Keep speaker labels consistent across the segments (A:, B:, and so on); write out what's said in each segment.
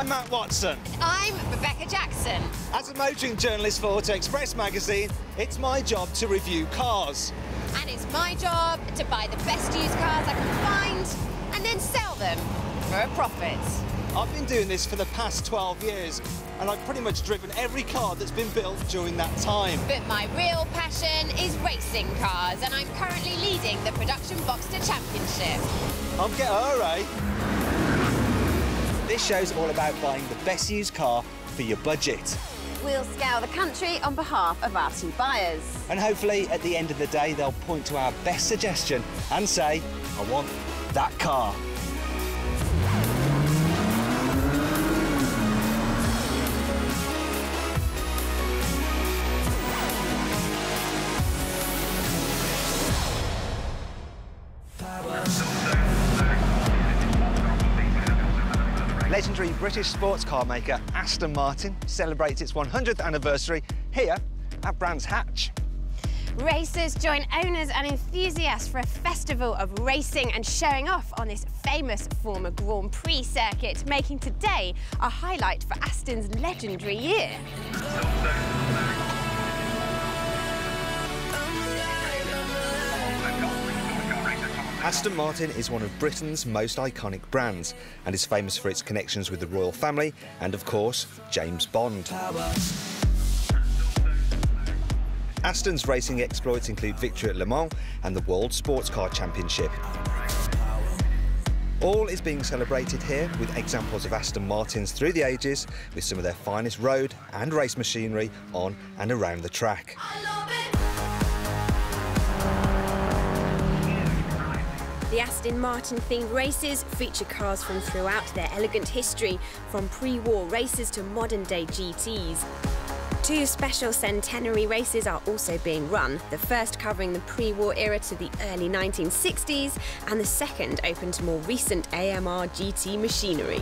A: I'm Matt Watson.
B: I'm Rebecca Jackson.
A: As a motoring journalist for Auto Express magazine, it's my job to review cars.
B: And it's my job to buy the best used cars I can find and then sell them for a profit.
A: I've been doing this for the past 12 years and I've pretty much driven every car that's been built during that time.
B: But my real passion is racing cars and I'm currently leading the Production Boxster Championship.
A: I'll get her, eh? This show's all about buying the best used car for your budget.
C: We'll scour the country on behalf of our two buyers.
A: And hopefully, at the end of the day, they'll point to our best suggestion and say, I want that car. Legendary British sports car maker Aston Martin celebrates its 100th anniversary here at Brands Hatch.
B: Racers join owners and enthusiasts for a festival of racing and showing off on this famous former Grand Prix circuit, making today a highlight for Aston's legendary year.
A: Aston Martin is one of Britain's most iconic brands and is famous for its connections with the royal family and, of course, James Bond. Aston's racing exploits include victory at Le Mans and the World Sports Car Championship. All is being celebrated here with examples of Aston Martins through the ages, with some of their finest road and race machinery on and around the track.
D: The Aston Martin-themed races feature cars from throughout their elegant history, from pre-war races to modern-day GTs. Two special centenary races are also being run, the first covering the pre-war era to the early 1960s, and the second open to more recent AMR GT machinery.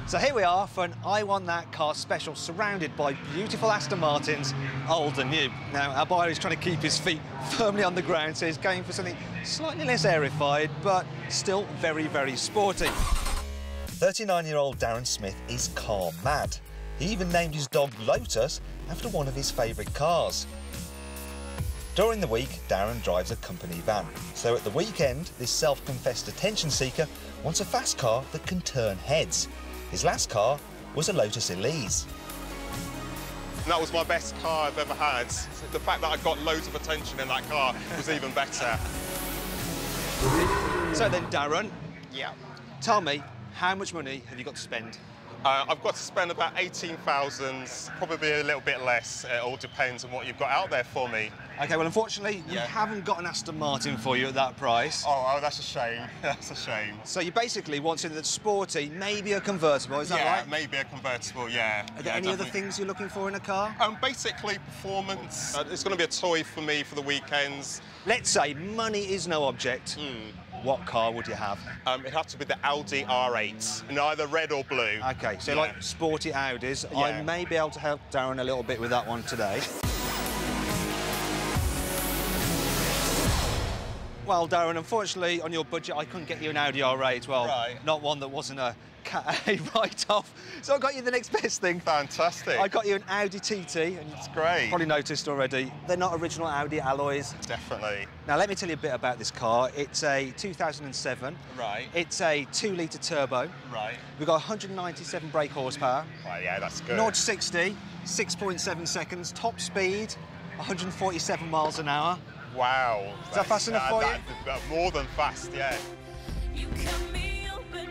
A: So here we are for an I Want That Car special, surrounded by beautiful Aston Martins, old and new. Now, our buyer is trying to keep his feet firmly on the ground, so he's going for something slightly less aerified, but still very, very sporty. 39-year-old Darren Smith is car mad. He even named his dog Lotus after one of his favourite cars. During the week, Darren drives a company van. So at the weekend, this self-confessed attention seeker wants a fast car that can turn heads. His last car was a Lotus Elise.
E: That was my best car I've ever had. The fact that I got loads of attention in that car was even better.
A: So then, Darren,
E: Yeah.
A: tell me, how much money have you got to spend?
E: I've got to spend about 18,000, probably a little bit less. It all depends on what you've got out there for me.
A: OK, well, unfortunately, we haven't got an Aston Martin for you at that price.
E: Oh, that's a shame. That's a shame.
A: So you basically want something that's sporty, maybe a convertible, is that right?
E: Yeah, maybe a convertible, yeah.
A: Are there any other things you're looking for in a car?
E: Basically, performance. It's going to be a toy for me for the weekends.
A: Let's say money is no object. What car would you have?
E: It'd have to be the Audi R8, in either red or blue.
A: OK, so like sporty Audis.
E: Yeah.
A: I may be able to help Darren a little bit with that one today. Well, Darren, unfortunately, on your budget, I couldn't get you an Audi R8. Well, not one that wasn't a Cat A write-off. So I got you the next best thing.
E: Fantastic.
A: I got you an Audi TT. And
E: it's great.
A: You've probably noticed already, they're not original Audi alloys.
E: Definitely.
A: Now, let me tell you a bit about this car. It's a 2007.
E: Right.
A: It's a 2-litre turbo.
E: Right.
A: We've got 197 brake horsepower.
E: Right, yeah, that's good.
A: 0 to 60, 6.7 seconds. Top speed, 147 miles an hour.
E: Wow.
A: Is that fast enough for you?
E: More than fast, yeah.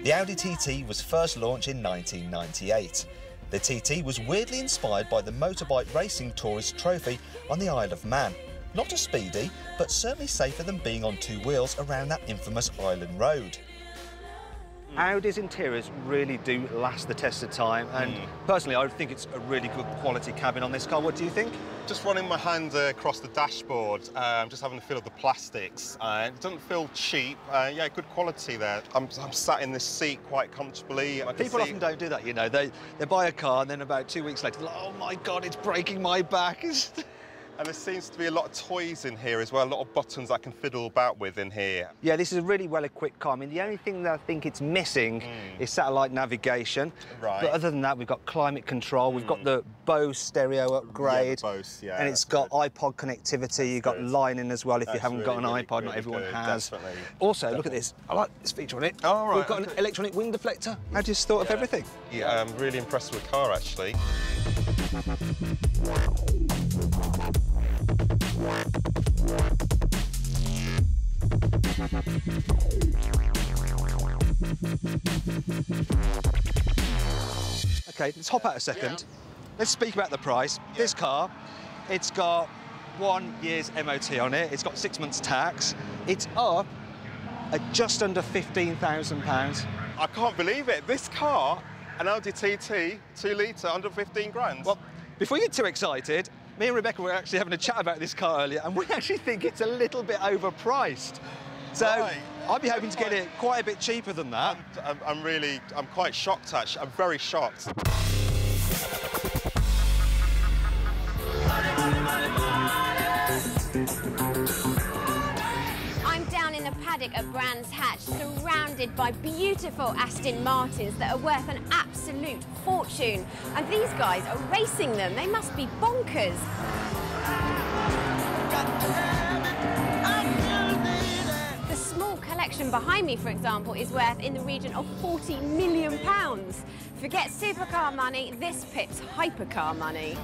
A: The Audi TT was first launched in 1998. The TT was weirdly inspired by the motorbike racing tourist trophy on the Isle of Man. Not as speedy, but certainly safer than being on two wheels around that infamous island road. Audi's interiors really do last the test of time, and personally I think it's a really good quality cabin on this car. What do you think?
E: Just running my hand across the dashboard, just having a feel of the plastics. It doesn't feel cheap. Yeah, good quality there. I'm sat in this seat quite comfortably.
A: People often don't do that, you know. They buy a car and then about 2 weeks later, they're like, oh my God, it's breaking my back.
E: And there seems to be a lot of toys in here as well, a lot of buttons I can fiddle about with in here.
A: Yeah, this is a really well-equipped car. I mean, the only thing that I think it's missing is satellite navigation.
E: Right.
A: But other than that, we've got climate control, we've got the Bose stereo upgrade.
E: Yeah, the Bose, yeah.
A: And it's got iPod connectivity, you've got lining as well if you haven't got an
E: really
A: iPod,
E: good,
A: not everyone
E: really
A: has.
E: good, definitely.
A: Also, look at this. I like this feature on it.
E: Oh, right,
A: We've got an electronic wing deflector. I just thought of everything.
E: Yeah, I'm really impressed with the car, actually.
A: OK, let's hop out a second. Let's speak about the price. This car, it's got 1 year's MOT on it. It's got 6 months tax. It's up at just under £15,000.
E: I can't believe it. This car, an Audi TT, 2 litre, under 15 grand.
A: Well, before you get too excited, me and Rebecca were actually having a chat about this car earlier, and we actually think it's a little bit overpriced. So I'd be hoping to get it quite a bit cheaper than that.
E: I'm quite shocked, actually. I'm very shocked.
B: I'm down in the paddock at Brands Hatch, surrounded by beautiful Aston Martins that are worth an absolute fortune. And these guys are racing them. They must be bonkers. The small collection behind me, for example, is worth in the region of £40 million. Forget supercar money, this pips hypercar money.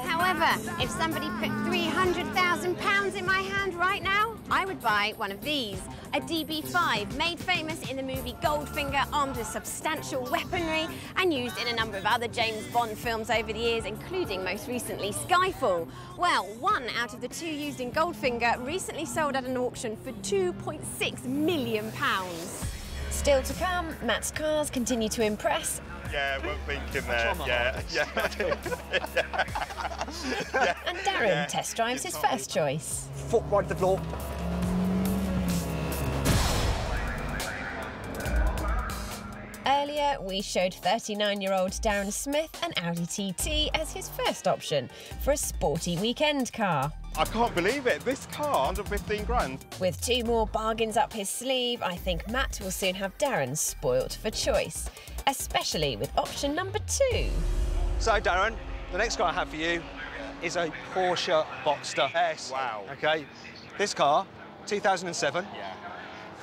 B: However, if somebody put £300,000 in my hand right now, I would buy one of these. A DB5, made famous in the movie Goldfinger, armed with substantial weaponry and used in a number of other James Bond films over the years, including most recently Skyfall. Well, 1 out of the 2 used in Goldfinger recently sold at an auction for £2.6 million.
D: Still to come, Matt's cars continue to impress.
E: Yeah, we're thinking there. Yeah.
D: And Darren test drives his first choice.
A: Foot right to the floor.
D: Earlier, we showed 39-year-old Darren Smith an Audi TT as his first option for a sporty weekend car.
E: I can't believe it. This car, under 15 grand.
D: With 2 more bargains up his sleeve, I think Matt will soon have Darren spoilt for choice, especially with option number 2.
A: So, Darren, the next car I have for you is a Porsche Boxster S.
E: Wow.
A: OK, this car, 2007.
E: Yeah.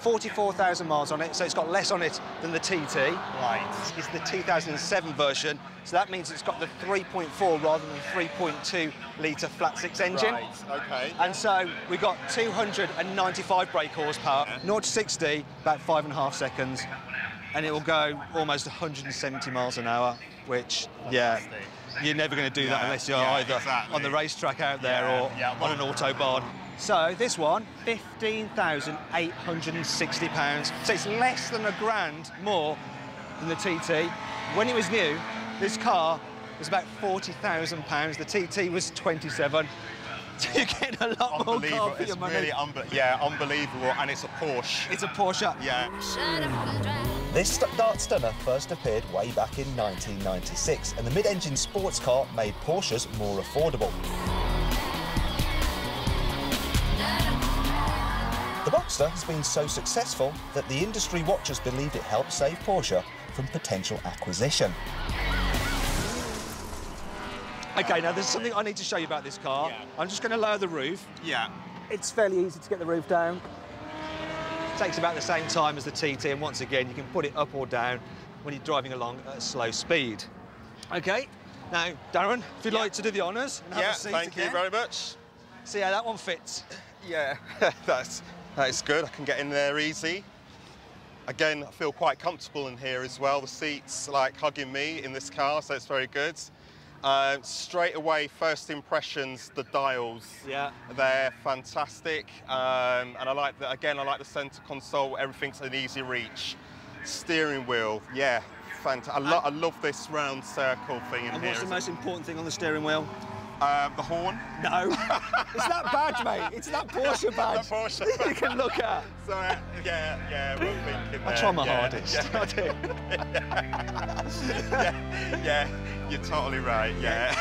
A: 44,000 miles on it, so it's got less on it than the TT.
E: Right.
A: It's the 2007 version, so that means it's got the 3.4 rather than 3.2 litre flat-six engine.
E: Right, OK.
A: And so we've got 295 brake horsepower, 0 to 60, about 5.5 seconds, and it will go almost 170 miles an hour, which, yeah, you're never going to do that unless you're either on the racetrack out there or on an autobahn. So this one, £15,860. So it's less than £1,000 more than the TT. When it was new, this car was about £40,000. The TT was 27. So you're getting a lot more car for your money.
E: It's really unbelievable, and it's a Porsche.
A: It's a Porsche.
E: Yeah.
F: This dark stunner first appeared way back in 1996, and the mid-engine sports car made Porsches more affordable. The Boxster has been so successful that the industry watchers believe it helped save Porsche from potential acquisition.
A: OK, now there's something I need to show you about this car.
E: Yeah.
A: I'm just going to lower the roof.
E: Yeah.
A: It's fairly easy to get the roof down. It takes about the same time as the TT, and once again, you can put it up or down when you're driving along at a slow speed. OK, now, Darren, if you'd like to do the honours and have a seat
E: thank you very much.
A: See how that one fits.
E: Yeah, that's good. I can get in there easy. Again, I feel quite comfortable in here as well. The seat's like hugging me in this car, so it's very good. Straight away, first impressions, the dials. Yeah. They're fantastic. And I like that, again, I like the centre console, everything's an easy reach. Steering wheel, yeah, fantastic. I love this round circle thing in here.
A: And what's the most important thing on the steering wheel?
E: The horn.
A: No. It's that badge, mate. It's that Porsche badge.
E: The Porsche
A: you can look at.
E: So, yeah, we're thinking there.
A: I try my hardest.
E: Yeah.
A: I do.
E: Yeah, you're totally right, yeah.